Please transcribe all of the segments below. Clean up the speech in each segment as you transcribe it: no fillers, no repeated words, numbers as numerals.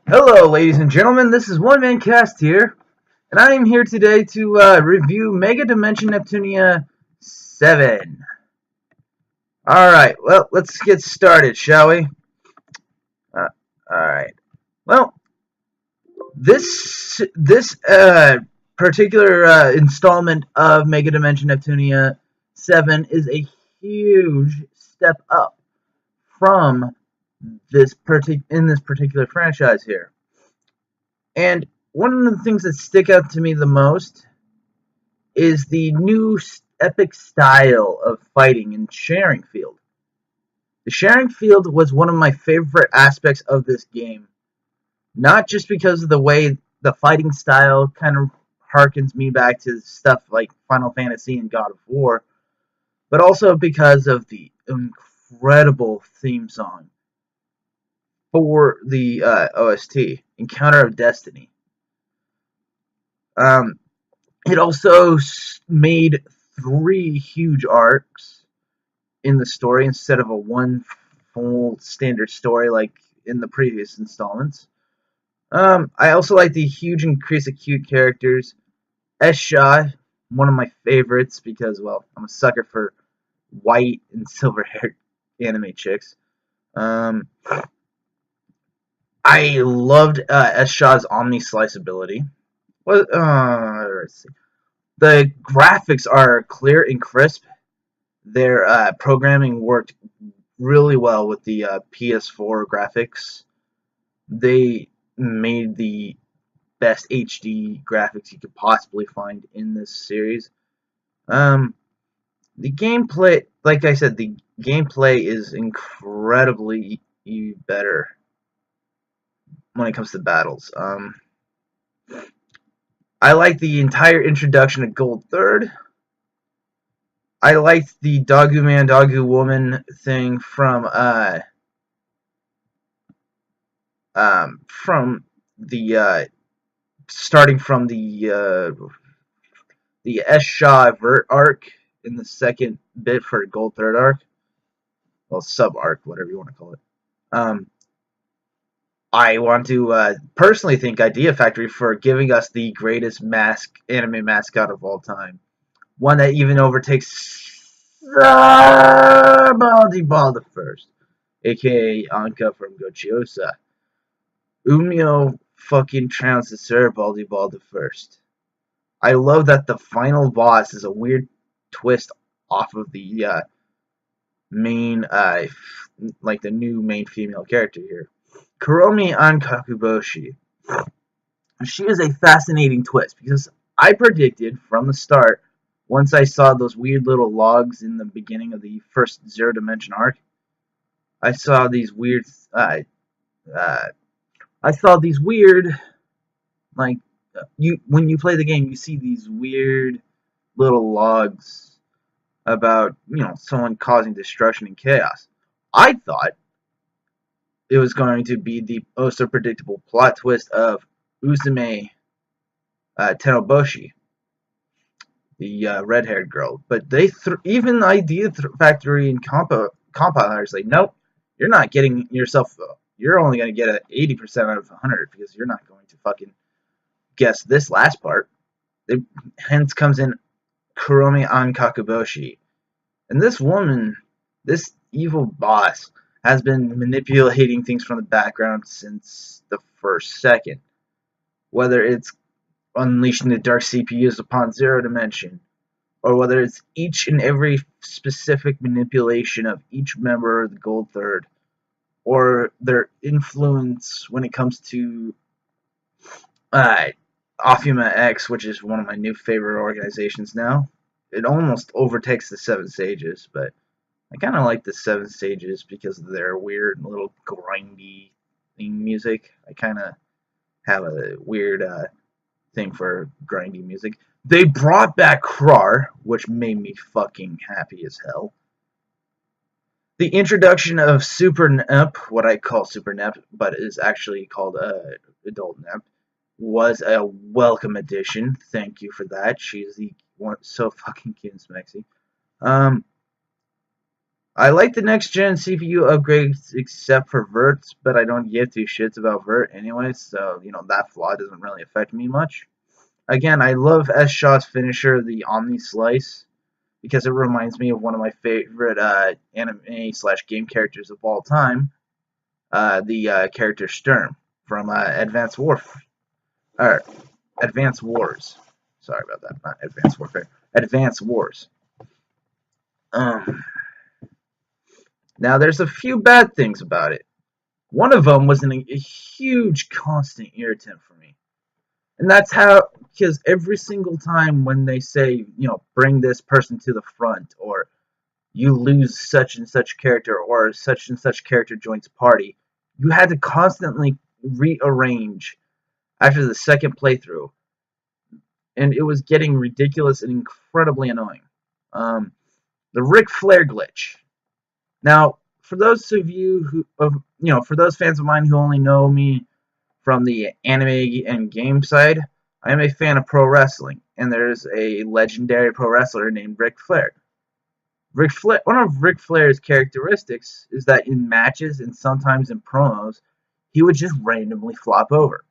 Hello, ladies and gentlemen. This is OneManCast here, and I am here today to review Megadimension Neptunia VII. All right, well, let's get started, shall we? Uh, all right. Well, this particular installment of Megadimension Neptunia VII is a huge step up from this particular franchise here. And one of the things that stick out to me the most is the new epic style of fighting in sharing field. The sharing field was one of my favorite aspects of this game, not just because of the way the fighting style kind of harkens me back to stuff like Final Fantasy and God of War, but also because of the incredible theme song for the OST, Encounter of Destiny. It also made 3 huge arcs in the story instead of a one full standard story like in the previous installments. I also like the huge increase of cute characters. Esha, one of my favorites because, well, I'm a sucker for white and silver-haired anime chicks. I loved Esha's Omni-Slice ability. Let's see. The graphics are clear and crisp. Their programming worked really well with the PS4 graphics. They made the best HD graphics you could possibly find in this series. The gameplay, like I said, the gameplay is incredibly better when it comes to battles. I like the entire introduction of Gold Third. I liked the Dogu Man, Dogu Woman thing from the starting from the Esha Vert arc in the second bit for Gold Third arc, well, sub arc, whatever you want to call it. I want to personally thank Idea Factory for giving us the greatest anime mascot of all time. One that even overtakes Baldy Ball the First, aka Anka from Gochiosa. Umio fucking trounces Sir Baldy Ball the First. I love that the final boss is a weird twist off of the main, like the new main female character here. Kuromi Ankakuboshi. She is a fascinating twist because I predicted from the start, once I saw those weird little logs in the beginning of the first Zero Dimension arc, I saw these weird, like, when you play the game, you see these weird little logs about, someone causing destruction and chaos. I thought it was going to be the also predictable plot twist of Uzume Tenoboshi, the red-haired girl. But they even Idea Factory and compilers like, nope, you're not getting yourself. You're only going to get an 80% out of 100 because you're not going to fucking guess this last part. Hence comes in Kuromi Ankakuboshi. And this woman, this evil boss, has been manipulating things from the background since the first second. Whether it's unleashing the dark CPUs upon Zero Dimension, or whether it's each and every specific manipulation of each member of the Gold Third, or their influence when it comes to Afuma X, which is one of my new favorite organizations now. It almost overtakes the Seven Sages, but I kind of like the Seven Sages because of their weird little grindy theme music. I kind of have a weird thing for grindy music. They brought back Krar, which made me fucking happy as hell. The introduction of Super Nep, what I call Super Nep, but is actually called Adult Nep, was a welcome addition. Thank you for that. She's the one so fucking cute and smexy. I like the next gen CPU upgrades except for Verts, but I don't give two shits about Vert anyway, so that flaw doesn't really affect me much. Again, I love S. Shaw's finisher, the Omni Slice, because it reminds me of one of my favorite anime slash game characters of all time, the character Sturm from Advanced Wars. Sorry about that, not Advanced Warfare. Advanced Wars. Um, Now, there's a few bad things about it. One of them was a huge constant irritant for me. And that's how, because every single time when they say, bring this person to the front, or you lose such and such character, or such and such character joins party, you had to constantly rearrange after the second playthrough. And it was getting ridiculous and incredibly annoying. The Ric Flair glitch. Now, for those of you for those fans of mine who only know me from the anime and game side, I am a fan of pro wrestling, and there's a legendary pro wrestler named Ric Flair. One of Ric Flair's characteristics is that in matches and sometimes in promos, he would just randomly flop over.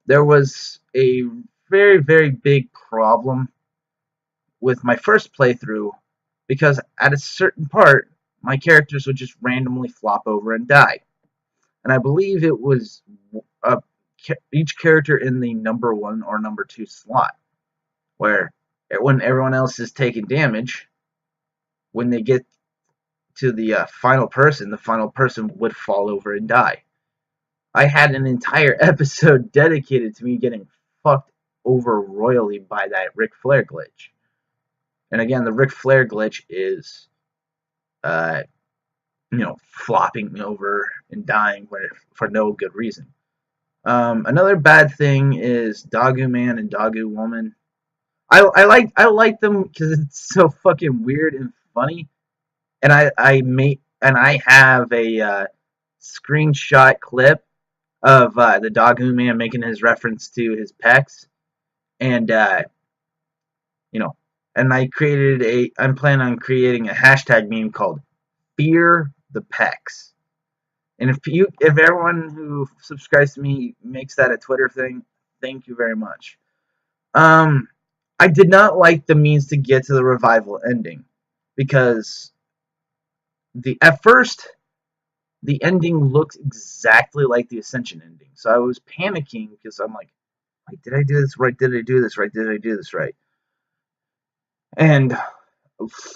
There was a very, very big problem with my first playthrough because at a certain part, my characters would just randomly flop over and die. And I believe it was each character in the number 1 or number 2 slot, where when everyone else is taking damage, when they get to the final person would fall over and die. I had an entire episode dedicated to me getting fucked over royally by that Ric Flair glitch. And again, the Ric Flair glitch is, flopping over and dying for no good reason. Another bad thing is Dagu Man and Dagu Woman. I like them because it's so fucking weird and funny. And I have a screenshot clip of the Dagu Man making his reference to his pecs, and and I'm planning on creating a hashtag meme called Fear the Pecs. And if everyone who subscribes to me makes that a Twitter thing, thank you very much. I did not like the means to get to the revival ending because at first the ending looked exactly like the Ascension ending. So I was panicking because I'm like, wait, did I do this right? Did I do this right? Did I do this right? And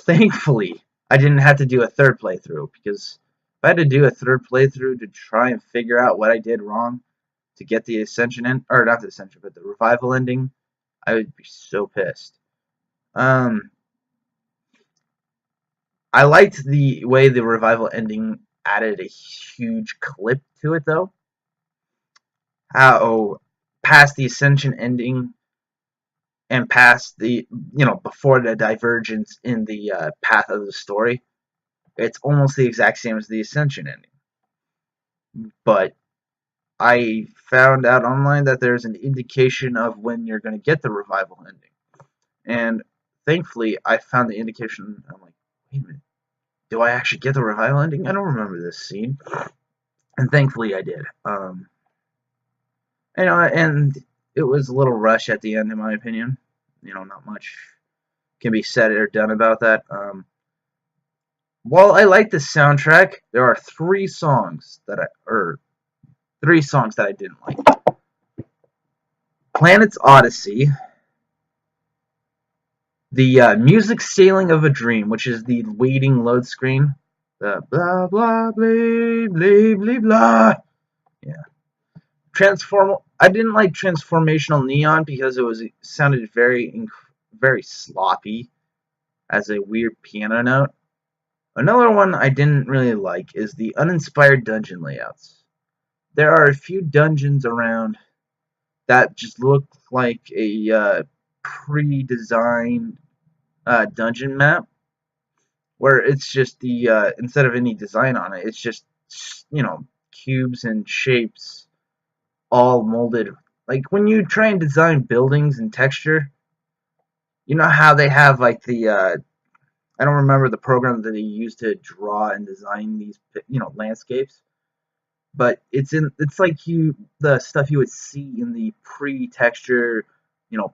thankfully, I didn't have to do a third playthrough, because if I had to do a third playthrough to try and figure out what I did wrong to get the Ascension or not the Ascension, but the revival ending, I would be so pissed. I liked the way the revival ending added a huge clip to it, though. How past the Ascension ending and past the, before the divergence in the path of the story, it's almost the exact same as the Ascension ending. But I found out online that there's an indication of when you're going to get the revival ending. And thankfully, I found the indication. I'm like, wait a minute. Do I actually get the revival ending? I don't remember this scene. And thankfully, I did. And it was a little rush at the end, in my opinion. Not much can be said or done about that. While I like the soundtrack, there are three songs that I didn't like. Planet's Odyssey, the music Sailing of a Dream, which is the waiting load screen, the blah blah blah blah blah blah. Yeah. I didn't like Transformational Neon because it sounded very sloppy as a weird piano note. Another one I didn't really like is the uninspired dungeon layouts. There are a few dungeons around that just look like a pre-designed dungeon map, where it's just instead of any design on it, it's just cubes and shapes all molded. Like when you try and design buildings and texture, you know how they have like the I don't remember the program that they used to draw and design these, landscapes, but it's like the stuff you would see in the pre-texture,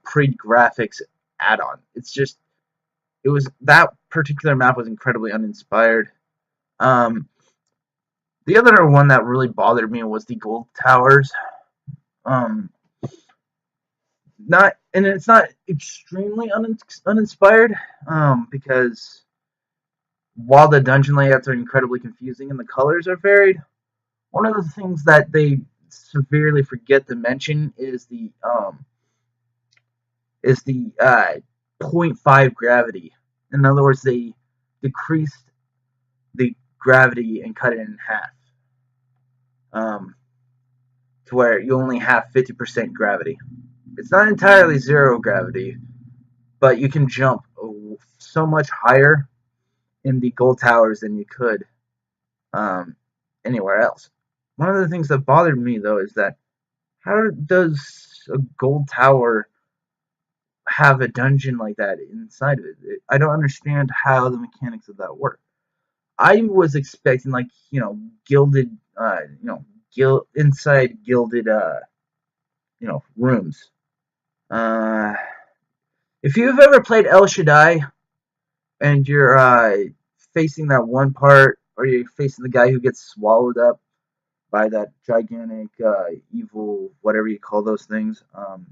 pre-graphics add-on. It was that particular map was incredibly uninspired. Um, the other one that really bothered me was the gold towers. Um, not and it's not extremely uninspired, because while the dungeon layouts are incredibly confusing and the colors are varied, one of the things that they severely forget to mention is the zero point 0.5 gravity. In other words, they decreased the gravity and cut it in half, um, to where you only have 50% gravity. It's not entirely zero gravity, but you can jump so much higher in the gold towers than you could, um, anywhere else. One of the things that bothered me though is that how does a gold tower have a dungeon like that inside of it? I don't understand how the mechanics of that work. I was expecting like gilded, inside gilded rooms. Uh, if you've ever played El Shaddai and you're facing that one part, or you're facing the guy who gets swallowed up by that gigantic evil, whatever you call those things. Hold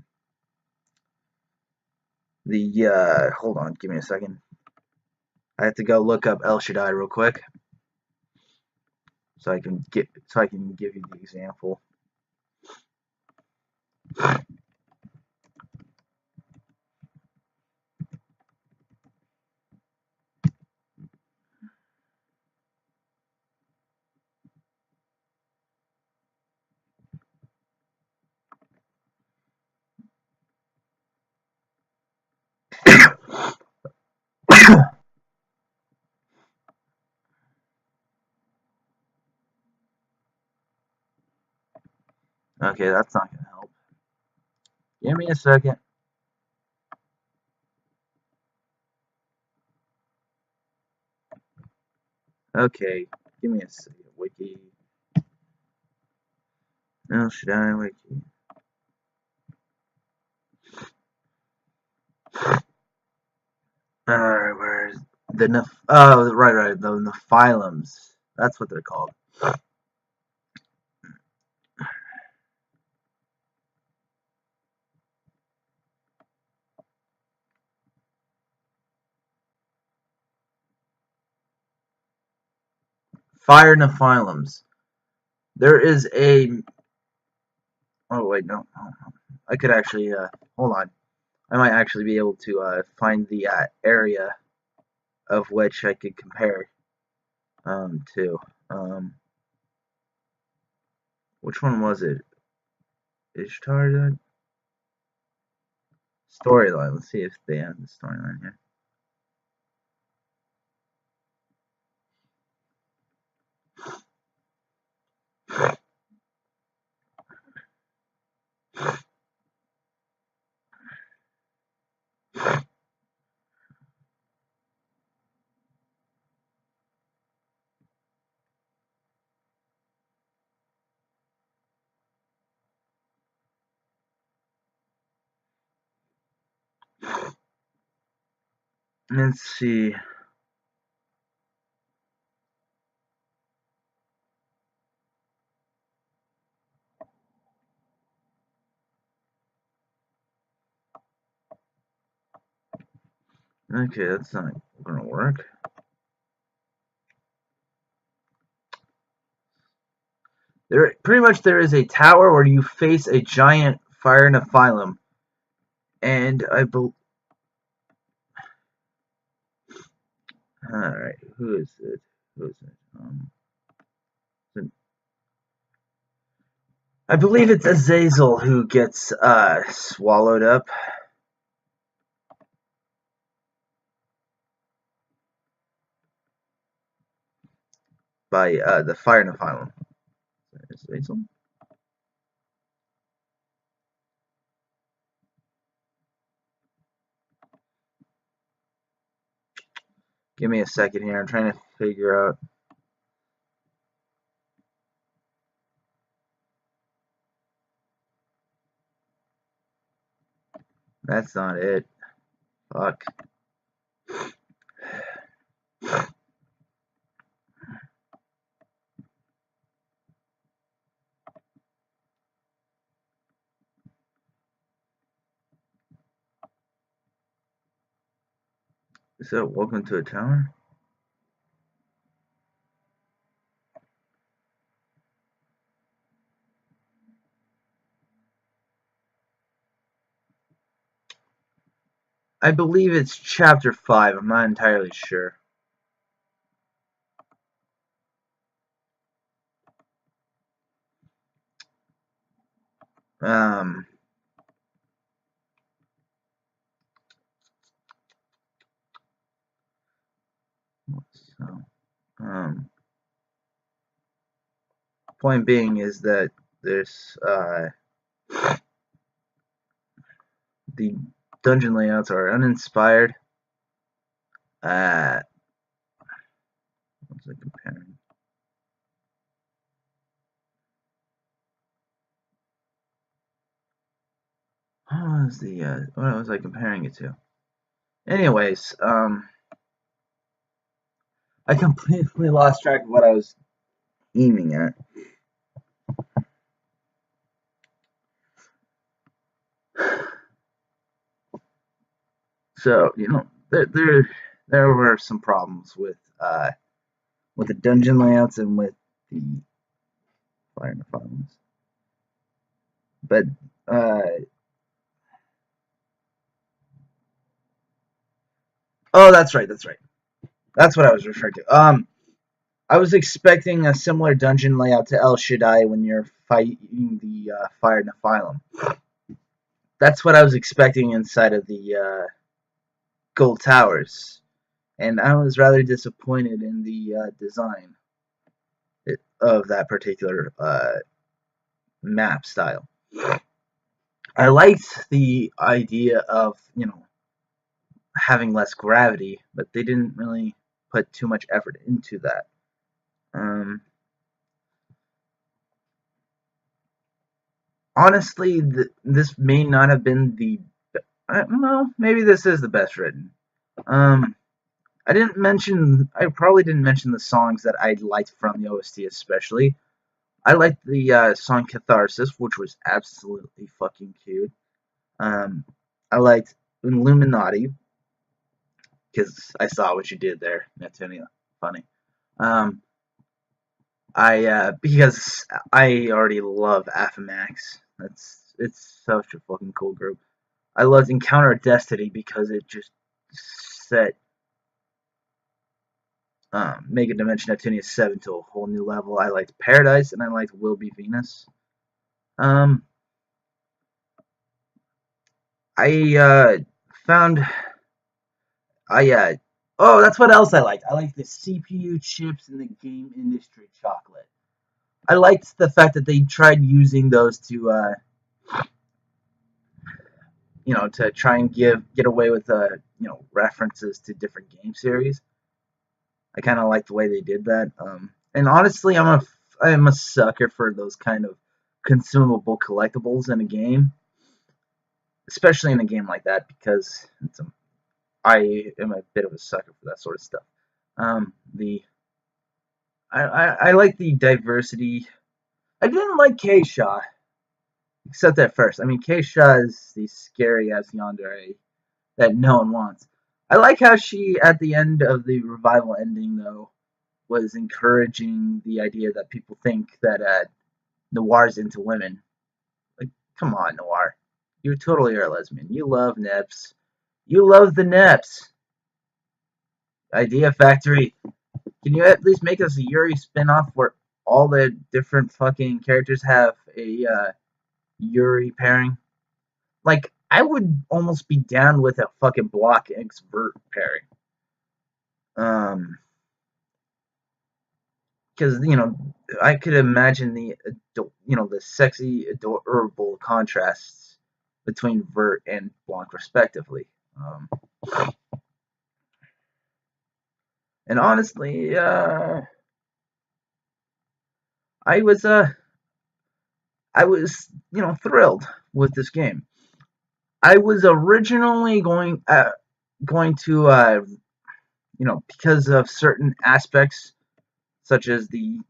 on, give me a second. I have to go look up El Shaddai real quick so I can give you the example. Okay, that's not gonna help. Give me a second. Okay, give me a second. Wiki. El Shaddai wiki. Alright, where's the oh, right, the Nephilims. That's what they're called. Fire Nephilims. There is a. Oh wait, no. I could actually. Hold on. I might actually be able to find the area of which I could compare to. Which one was it? Ishtar? Storyline. Let's see if they have the storyline here. Let's see. Okay, that's not gonna work. There is a tower where you face a giant fire Nephilim, and I believe. All right, who is it? Who is it? I believe it's Azazel who gets swallowed up by the fire Nephilim. Azazel? Give me a second here. I'm trying to figure out. That's not it. Fuck. Is it Welcome to a Tower? I believe it's chapter 5. I'm not entirely sure. Um, so, point being is that there's the dungeon layouts are uninspired. What was I comparing? What was I comparing it to? Anyways, I completely lost track of what I was aiming at. So there were some problems with the dungeon layouts and with the Fire and the Farms. But oh, that's right. That's what I was referring to. I was expecting a similar dungeon layout to El Shaddai when you're fighting the Fire Nephilim. That's what I was expecting inside of the Gold Towers, and I was rather disappointed in the design of that particular map style. I liked the idea of having less gravity, but they didn't really put too much effort into that. Honestly, this may not have been the. Well, maybe this is the best written. I probably didn't mention the songs that I liked from the OST especially. I liked the song Catharsis, which was absolutely fucking cute. I liked Illuminati, because I saw what you did there, Neptunia. Funny. Because I already love Affamax. It's such a fucking cool group. I loved Encounter Destiny because it just set Megadimension Neptunia VII to a whole new level. I liked Paradise and I liked Will Be Venus. Um, I found oh, that's what else I liked. I liked the CPU chips in the game industry chocolate. I liked the fact that they tried using those to to try and get away with references to different game series. I kind of like the way they did that. And honestly, I am a sucker for those kind of consumable collectibles in a game, especially in a game like that because I am a bit of a sucker for that sort of stuff. The I like the diversity. I didn't like K-Shaw, except at first. I mean, K-Shaw is the scary ass yandere that no one wants. I like how she, at the end of the revival ending, though, was encouraging the idea that people think that Noir's into women. Like, come on, Noir. You totally are a lesbian. You love Neps. You love the Neps. Idea Factory. Can you at least make us a Yuri spinoff where all the different fucking characters have a Yuri pairing? Like, I would almost be down with a fucking Block X Vert pairing. Because I could imagine the sexy, adorable contrasts between Vert and Blanc, respectively. And honestly, I was thrilled with this game. I was originally going to because of certain aspects such as the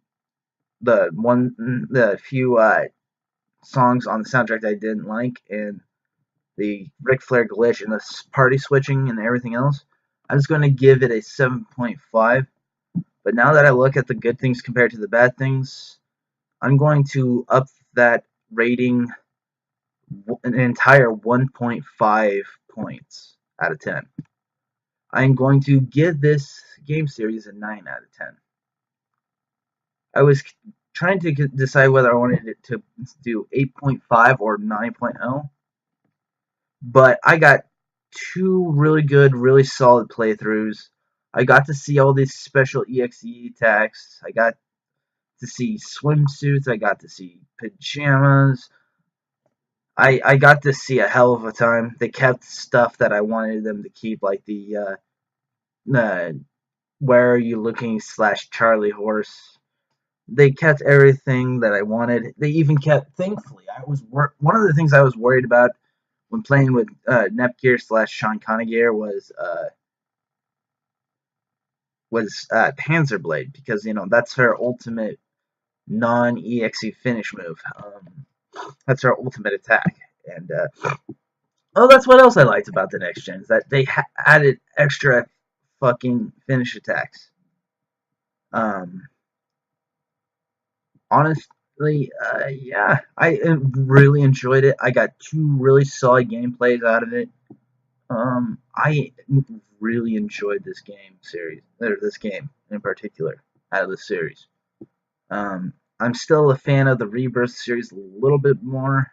few songs on the soundtrack that I didn't like, and the Ric Flair glitch and the party switching and everything else, I was going to give it a 7.5. But now that I look at the good things compared to the bad things, I'm going to up that rating an entire 1.5 points out of 10. I'm going to give this game series a 9 out of 10. I was trying to decide whether I wanted it to do 8.5 or 9.0, but I got two really good, really solid playthroughs. I got to see all these special EXE attacks. I got to see swimsuits. I got to see pajamas. I got to see a hell of a time. They kept stuff that I wanted them to keep, like the Where Are You Looking / Charlie Horse. They kept everything that I wanted. They even kept, thankfully, one of the things I was worried about when playing with Nepgear / Sean Conagear was Panzerblade, because that's her ultimate non-EXE finish move. That's her ultimate attack, and that's what else I liked about the next gen, is that they added extra fucking finish attacks. Honestly, yeah, I really enjoyed it. I got two really solid gameplays out of it. I really enjoyed this game series, or this game in particular, out of the series. I'm still a fan of the Rebirth series a little bit more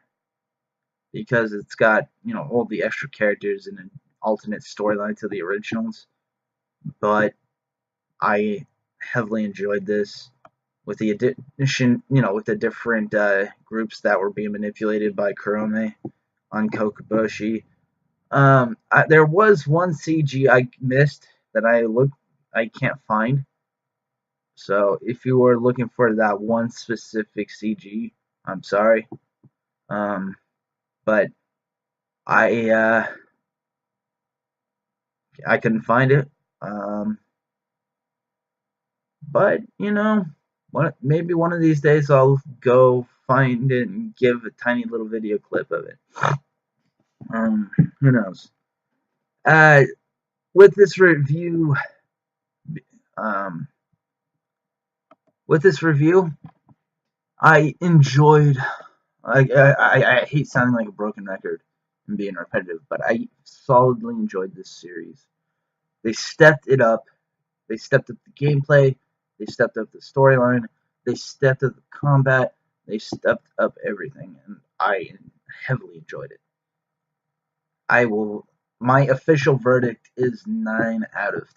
because it's got all the extra characters and an alternate storyline to the originals. But I heavily enjoyed this with the addition, with the different groups that were being manipulated by Kurome on Kokoboshi. There was one CG I missed that I can't find. So if you were looking for that one specific CG, I'm sorry. But I couldn't find it. But maybe one of these days I'll go find it and give a tiny little video clip of it. Who knows? With this review, um, I enjoyed. I hate sounding like a broken record and being repetitive, but I solidly enjoyed this series. They stepped it up. They stepped up the gameplay. They stepped up the storyline. They stepped up the combat. They stepped up everything, and I heavily enjoyed it. My official verdict is 9 out of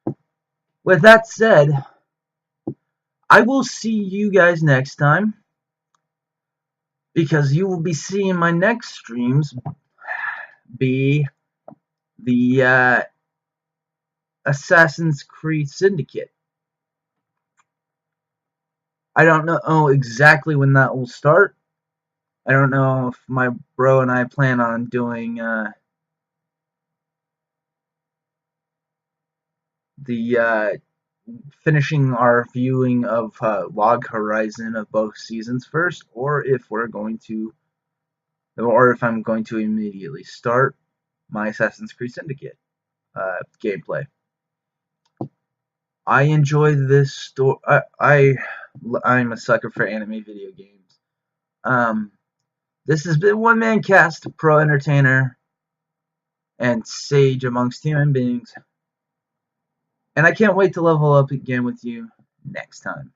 10. With that said, I will see you guys next time, because you will be seeing my next streams be the Assassin's Creed Syndicate. I don't know exactly when that will start. I don't know if my bro and I plan on doing the finishing our viewing of Log Horizon of both seasons first, or if I'm going to immediately start my Assassin's Creed Syndicate gameplay. I enjoy this story. I'm a sucker for anime video games. This has been OneManCast, pro entertainer and sage amongst human beings, and I can't wait to level up again with you next time.